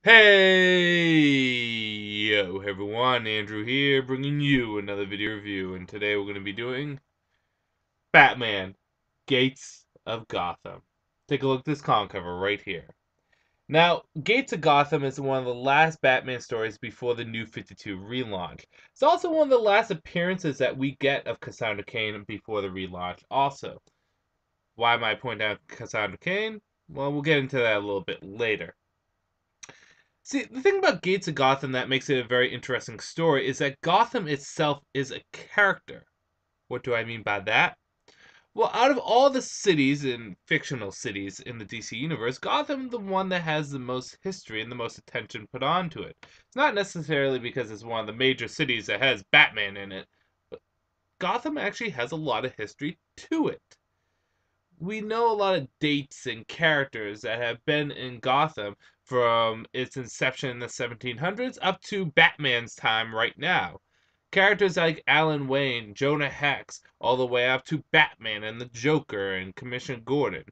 Hey, yo, everyone, Andrew here, bringing you another video review, and today we're going to be doing Batman, Gates of Gotham. Take a look at this comic cover right here. Now, Gates of Gotham is one of the last Batman stories before the New 52 relaunch. It's also one of the last appearances that we get of Cassandra Cain before the relaunch also. Why am I pointing out Cassandra Cain? Well, we'll get into that a little bit later. See, the thing about Gates of Gotham that makes it a very interesting story is that Gotham itself is a character. What do I mean by that? Well, out of all the cities and fictional cities in the DC universe, Gotham is the one that has the most history and the most attention put onto it. It's not necessarily because it's one of the major cities that has Batman in it, but Gotham actually has a lot of history to it. We know a lot of dates and characters that have been in Gotham from its inception in the 1700s up to Batman's time right now. Characters like Alan Wayne, Jonah Hex, all the way up to Batman and the Joker and Commissioner Gordon.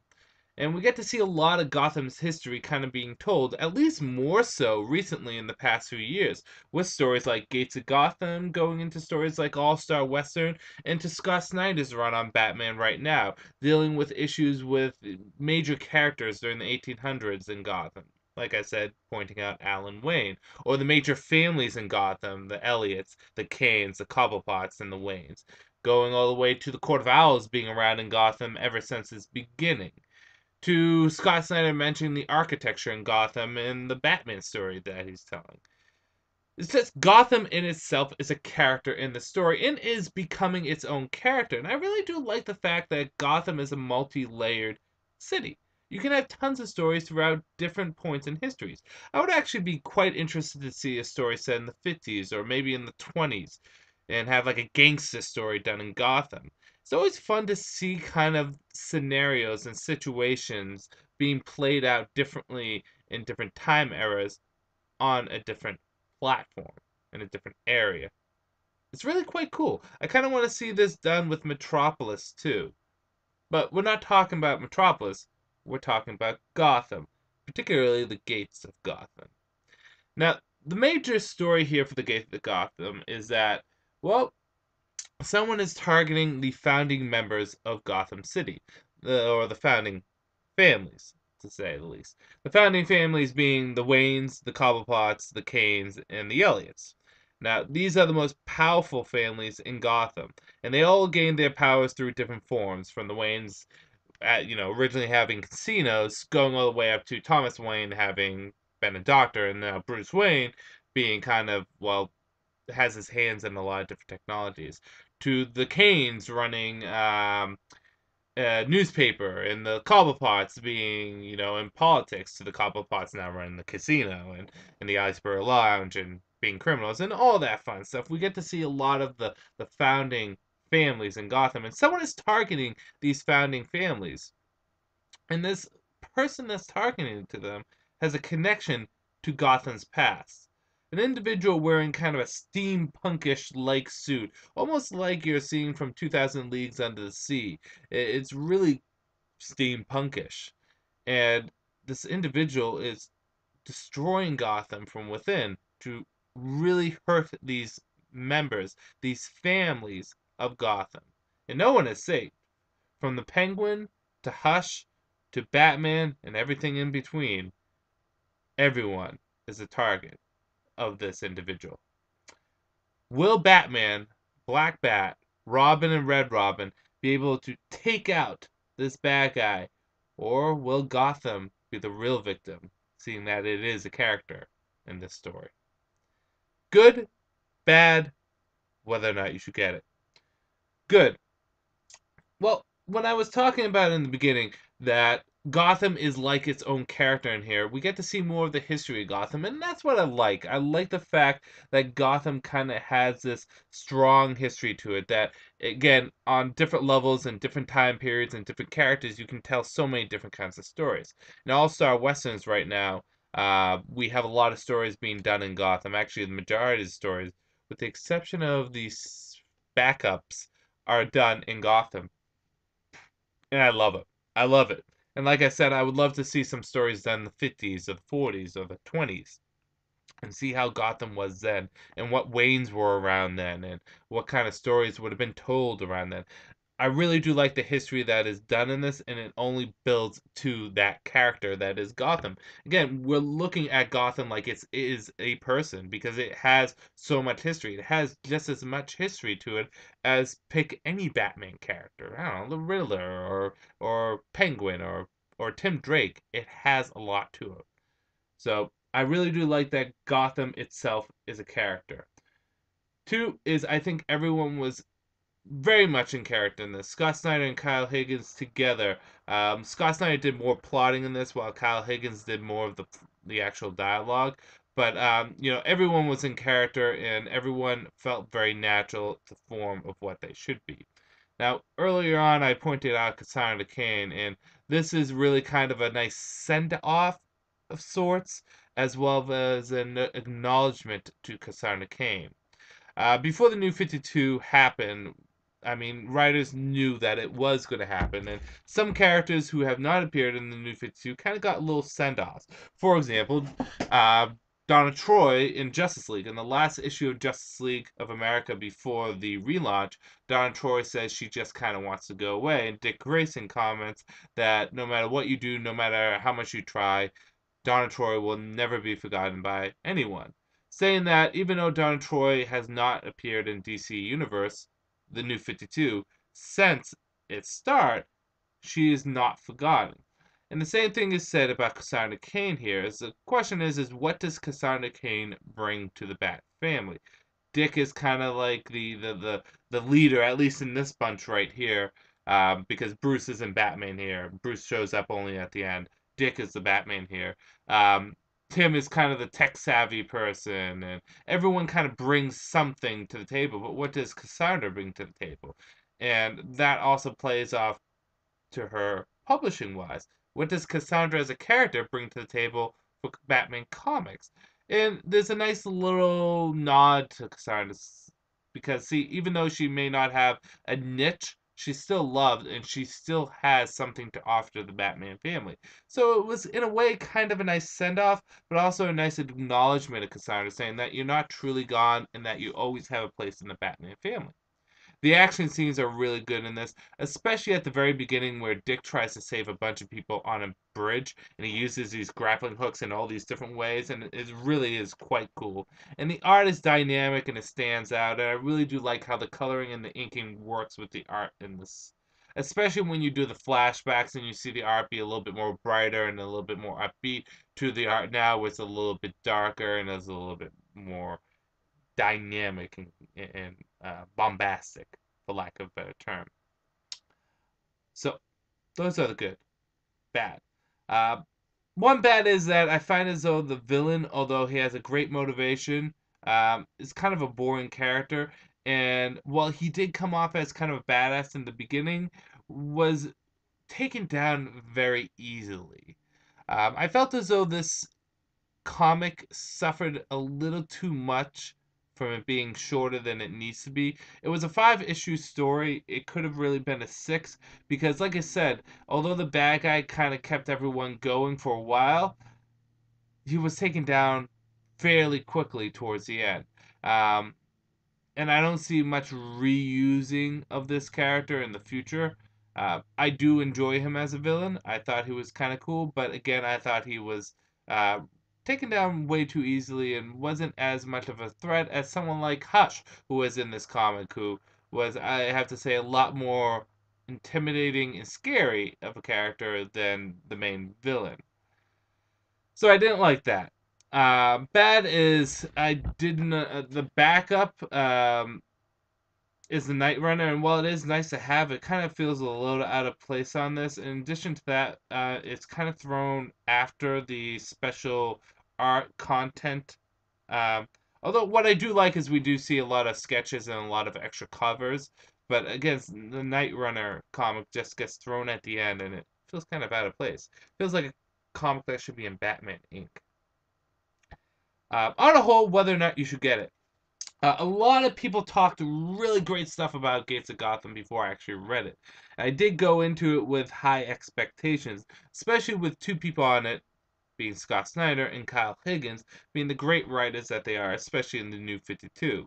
And we get to see a lot of Gotham's history kind of being told, at least more so recently in the past few years, with stories like Gates of Gotham going into stories like All-Star Western, and to Scott Snyder's run on Batman right now, dealing with issues with major characters during the 1800s in Gotham. Like I said, pointing out Alan Wayne, or the major families in Gotham, the Elliots, the Cains, the Cobblepots, and the Waynes, going all the way to the Court of Owls being around in Gotham ever since its beginning to Scott Snyder mentioning the architecture in Gotham and the Batman story that he's telling. It's just Gotham in itself is a character in the story and is becoming its own character. And I really do like the fact that Gotham is a multi-layered city. You can have tons of stories throughout different points in histories. I would actually be quite interested to see a story set in the 50s or maybe in the 20s and have like a gangster story done in Gotham. It's always fun to see kind of scenarios and situations being played out differently in different time eras on a different platform in a different area. It's really quite cool. I kind of want to see this done with Metropolis too. But we're not talking about Metropolis, we're talking about Gotham, particularly the gates of Gotham. Now, the major story here for the gates of Gotham is that, well, someone is targeting the founding members of Gotham City, or the founding families, to say the least. The founding families being the Waynes, the Cobblepots, the Cains, and the Elliots. Now, these are the most powerful families in Gotham, and they all gained their powers through different forms, from the Waynes, originally having casinos, going all the way up to Thomas Wayne having been a doctor, and now Bruce Wayne being kind of, well, has his hands in a lot of different technologies, to the Cains running newspaper, and the Cobblepots being, in politics, to the Cobblepots now running the casino and the Iceberg Lounge and being criminals and all that fun stuff. We get to see a lot of the founding families in Gotham, and someone is targeting these founding families. And this person that's targeting to them has a connection to Gotham's past. An individual wearing kind of a steampunkish like suit, almost like you're seeing from 2000 Leagues Under the Sea. It's really steampunkish. And this individual is destroying Gotham from within to really hurt these members, these families of Gotham. And no one is safe. From the Penguin to Hush to Batman and everything in between, everyone is a target of this individual. Will Batman, Black Bat, Robin, and Red Robin be able to take out this bad guy? Or will Gotham be the real victim, seeing that it is a character in this story? Good, bad, whether or not you should get it. Good. Well, when I was talking about in the beginning that Gotham is like its own character in here, we get to see more of the history of Gotham, and that's what I like. I like the fact that Gotham kind of has this strong history to it that, again, on different levels and different time periods and different characters, you can tell so many different kinds of stories. In All-Star Westerns right now, we have a lot of stories being done in Gotham. Actually, the majority of the stories, with the exception of these backups, are done in Gotham, and I love it. I love it. And like I said, I would love to see some stories done in the 50s or the 40s or the 20s and see how Gotham was then and what Waynes were around then and what kind of stories would have been told around then. I really do like the history that is done in this, and it only builds to that character that is Gotham. Again, we're looking at Gotham like it is a person because it has so much history. It has just as much history to it as pick any Batman character. I don't know, the Riddler or Penguin or Tim Drake. It has a lot to it. So I really do like that Gotham itself is a character. Two is I think everyone was very much in character in this. Scott Snyder and Kyle Higgins together. Scott Snyder did more plotting in this, while Kyle Higgins did more of the actual dialogue. But everyone was in character, and everyone felt very natural to form of what they should be. Now, earlier on, I pointed out Cassandra Cain, and this is really kind of a nice send-off of sorts, as well as an acknowledgement to Cassandra Cain. Before the New 52 happened, I mean, writers knew that it was going to happen, and some characters who have not appeared in the New 52 kind of got little send-offs. For example, uh, Donna Troy in Justice League. In the last issue of Justice League of America before the relaunch, Donna Troy says she just kind of wants to go away, and Dick Grayson comments that no matter what you do, no matter how much you try, Donna Troy will never be forgotten by anyone, saying that even though Donna Troy has not appeared in DC Universe, the New 52, since its start, she is not forgotten. And the same thing is said about Cassandra Cain here. As the question is what does Cassandra Cain bring to the Bat family? Dick is kind of like the leader, at least in this bunch right here, because Bruce isn't Batman here. Bruce shows up only at the end. Dick is the Batman here. Um, Tim is kind of the tech savvy person, and everyone kind of brings something to the table. But what does Cassandra bring to the table? And that also plays off to her publishing wise. What does Cassandra as a character bring to the table for Batman comics? And there's a nice little nod to Cassandra because, see, even though she may not have a niche, she's still loved and she still has something to offer to the Batman family. So it was, in a way, kind of a nice send off, but also a nice acknowledgement of Cassandra saying that you're not truly gone and that you always have a place in the Batman family. The action scenes are really good in this, especially at the very beginning where Dick tries to save a bunch of people on a bridge and he uses these grappling hooks in all these different ways, and it really is quite cool. And the art is dynamic and it stands out, and I really do like how the coloring and the inking works with the art in this. Especially when you do the flashbacks and you see the art be a little bit more brighter and a little bit more upbeat to the art now, where it's a little bit darker and is a little bit more dynamic and bombastic, for lack of a better term. So those are the good. Bad. Uh, One bad is that I find as though the villain, although he has a great motivation, is kind of a boring character. And while he did come off as kind of a badass in the beginning, was taken down very easily. I felt as though this comic suffered a little too much from it being shorter than it needs to be. It was a 5 issue story. It could have really been a 6 because, like I said, although the bad guy kind of kept everyone going for a while, he was taken down fairly quickly towards the end. Um, and I don't see much reusing of this character in the future. I do enjoy him as a villain. I thought he was kind of cool, but again, I thought he was uh, taken down way too easily and wasn't as much of a threat as someone like Hush, who was in this comic, who was, I have to say, a lot more intimidating and scary of a character than the main villain. So I didn't like that. Bad is I didn't the backup is the Night Runner, and while it is nice to have, it kind of feels a little out of place on this. In addition to that, it's kind of thrown after the special art content. Um, Although what I do like is we do see a lot of sketches and a lot of extra covers, but again, the Night Runner comic just gets thrown at the end, and it feels kind of out of place. Feels like a comic that should be in Batman Inc. On a whole, whether or not you should get it. A lot of people talked really great stuff about Gates of Gotham before I actually read it. I did go into it with high expectations, especially with two people on it, being Scott Snyder and Kyle Higgins, being the great writers that they are, especially in the New 52.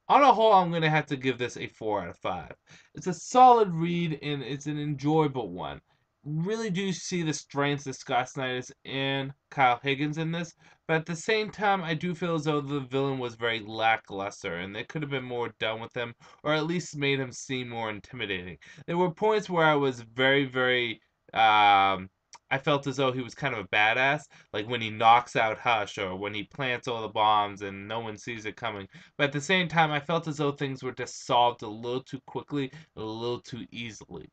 On a whole, I'm going to have to give this a 4 out of 5. It's a solid read and it's an enjoyable one. Really do see the strengths of Scott Snyder's and Kyle Higgins in this, but at the same time, I do feel as though the villain was very lackluster and they could have been more done with him, or at least made him seem more intimidating. There were points where I was very, I felt as though he was kind of a badass, like when he knocks out Hush or when he plants all the bombs and no one sees it coming. But at the same time, I felt as though things were just solved a little too quickly, a little too easily.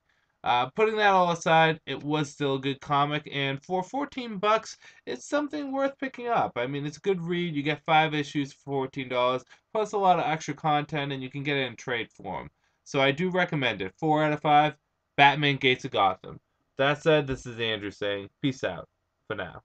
Putting that all aside, it was still a good comic, and for $14, it's something worth picking up. I mean, it's a good read. You get 5 issues for $14, plus a lot of extra content, and you can get it in trade form. So I do recommend it. 4 out of 5. Batman Gates of Gotham. That said, this is Andrew saying peace out for now.